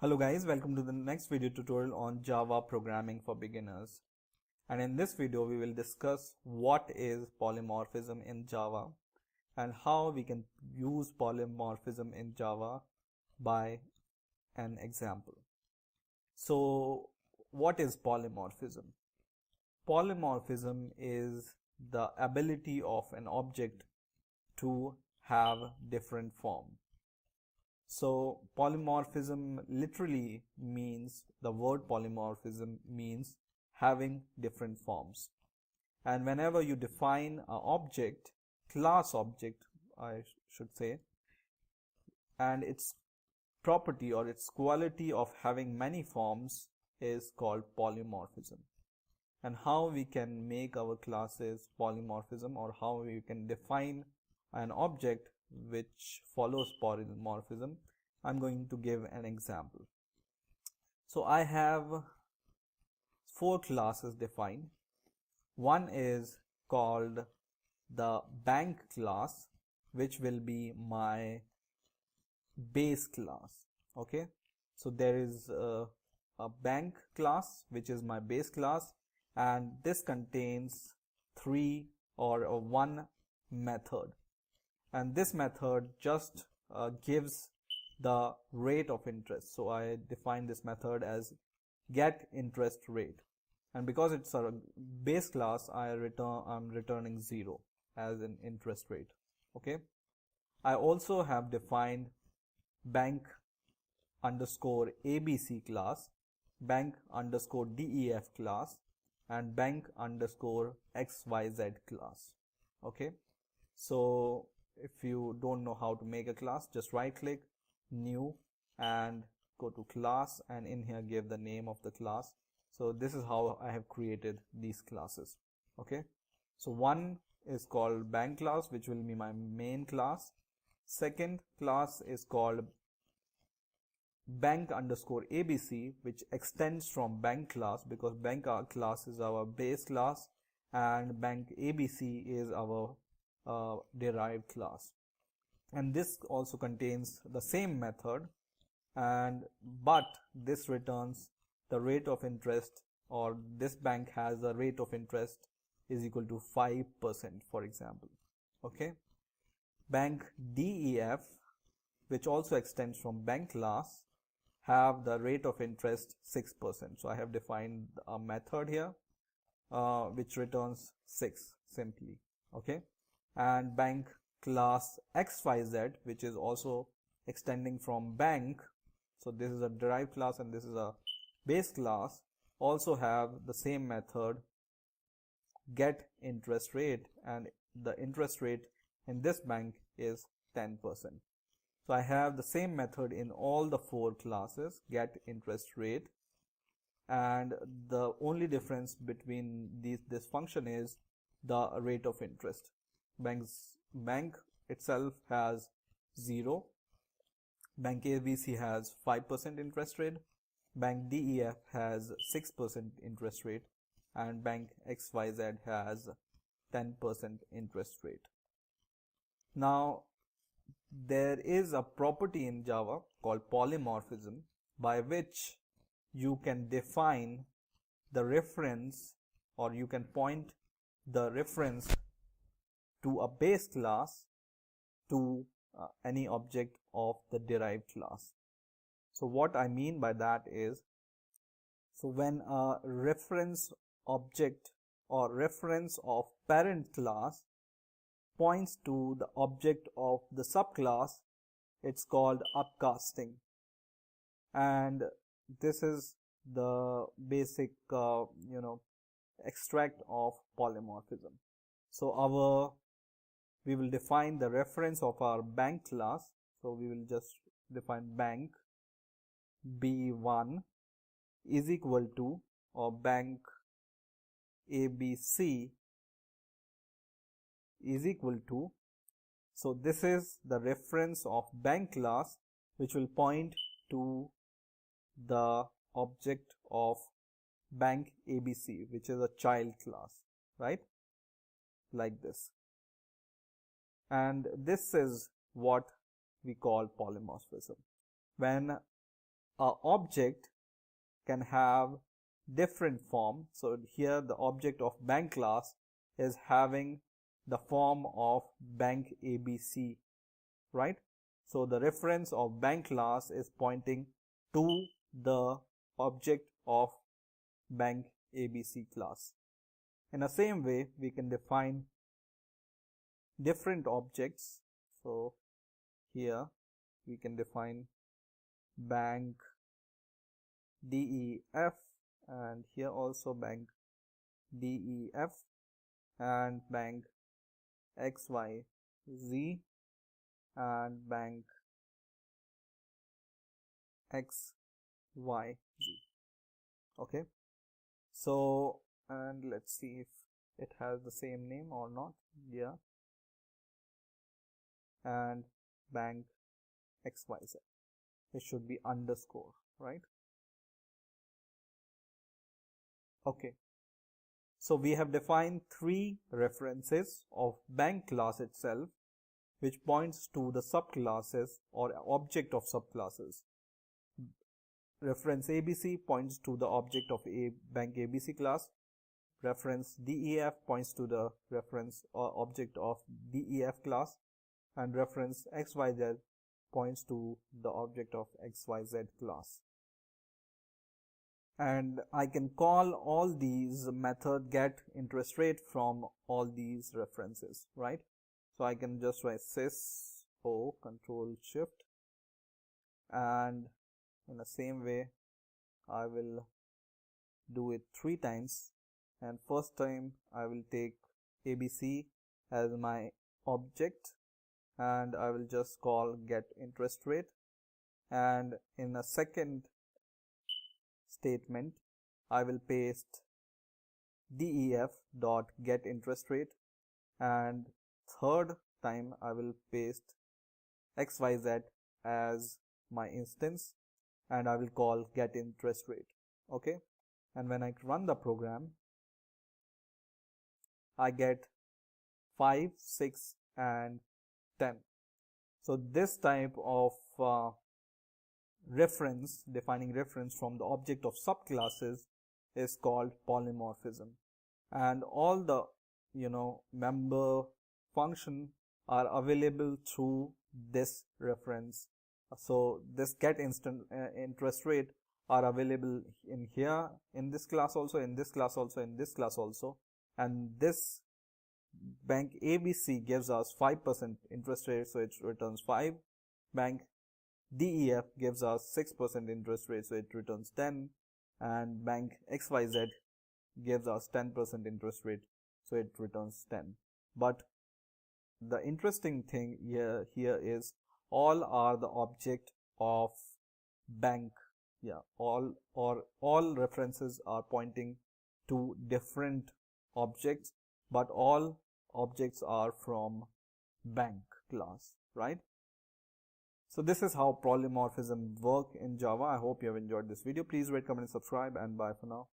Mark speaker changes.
Speaker 1: Hello guys, welcome to the next video tutorial on Java programming for beginners. And in this video we will discuss what is polymorphism in Java and how we can use polymorphism in Java by an example. So what is polymorphism? Polymorphism is the ability of an object to have different form. So polymorphism literally means, the word polymorphism means having different forms. And whenever you define an object, class object I should say, and its property or its quality of having many forms is called polymorphism. And how we can make our classes polymorphism, or how we can define an object which follows polymorphism, I'm going to give an example. So I have 4 classes defined. One is called the bank class, which will be my base class. Okay, so there is a bank class which is my base class, and this contains 3 or 1 method, and this method just gives the rate of interest. So I define this method as get interest rate, and because it's a base class, I'm returning 0 as an interest rate. Okay, I also have defined bank underscore ABC class, bank underscore DEF class, and bank underscore XYZ class. Okay, so if you don't know how to make a class, just right click new and go to class, and in here give the name of the class. So this is how I have created these classes. Okay, so one is called bank class, which will be my main class. Second class is called bank underscore ABC, which extends from bank class, because bank class is our base class and bank ABC is our derived class. And this also contains the same method, but this returns the rate of interest, or this bank has a rate of interest is equal to 5%, for example. Okay, bank DEF, which also extends from bank class, have the rate of interest 6%. So I have defined a method here which returns 6 simply. Okay, and bank class XYZ, which is also extending from bank, so this is a derived class and this is a base class, also have the same method get interest rate, and the interest rate in this bank is 10%. So I have the same method in all the 4 classes, get interest rate, and the only difference between this function is the rate of interest. Bank itself has 0, bank ABC has 5% interest rate, bank DEF has 6% interest rate, and bank XYZ has 10% interest rate. Now there is a property in Java called polymorphism, by which you can define the reference, or you can point the reference to a base class to any object of the derived class. So what I mean by that is, so when a reference object or reference of parent class points to the object of the subclass, it's called upcasting, and this is the basic extract of polymorphism. So we will define the reference of our bank class. So we will just define bank B1 is equal to, or bank ABC is equal to, so this is the reference of bank class which will point to the object of bank ABC, which is a child class, right? Like this. And this is what we call polymorphism. When a object can have different form. So here the object of bank class is having the form of bank ABC, right? So the reference of bank class is pointing to the object of bank ABC class. In the same way, we can define different objects. So here we can define bank DEF, and here also bank DEF, and bank XYZ, and bank XYZ. Okay, so and let's see if it has the same name or not. Yeah, and bank XYZ, it should be underscore, right? Okay, so we have defined three references of bank class itself, which points to the subclasses or object of subclasses. Reference ABC points to the object of bank ABC class. Reference DEF points to the reference or object of DEF class, and reference XYZ points to the object of XYZ class. And I can call all these method get interest rate from all these references, right? So I can just write sys o control shift, and in the same way I will do it 3 times, and first time I will take ABC as my object and I will just call get interest rate, and in a second statement I will paste DEF dot get interest rate, and third time I will paste XYZ as my instance and I will call get interest rate. Okay, and when I run the program I get 5, 6 and 10. So this type of reference, defining reference from the object of subclasses, is called polymorphism, and all the member function are available through this reference. So this get interest rate are available in here, in this class also, in this class also, in this class also, and this bank ABC gives us 5% interest rate, so it returns 5. Bank DEF gives us 6% interest rate, so it returns 10, and bank XYZ gives us 10% interest rate, so it returns 10. But the interesting thing here is all are the object of bank. Yeah, all references are pointing to different objects, but all objects are from bank class, right? So this is how polymorphism work in Java. I hope you have enjoyed this video. Please rate, comment and subscribe, and bye for now.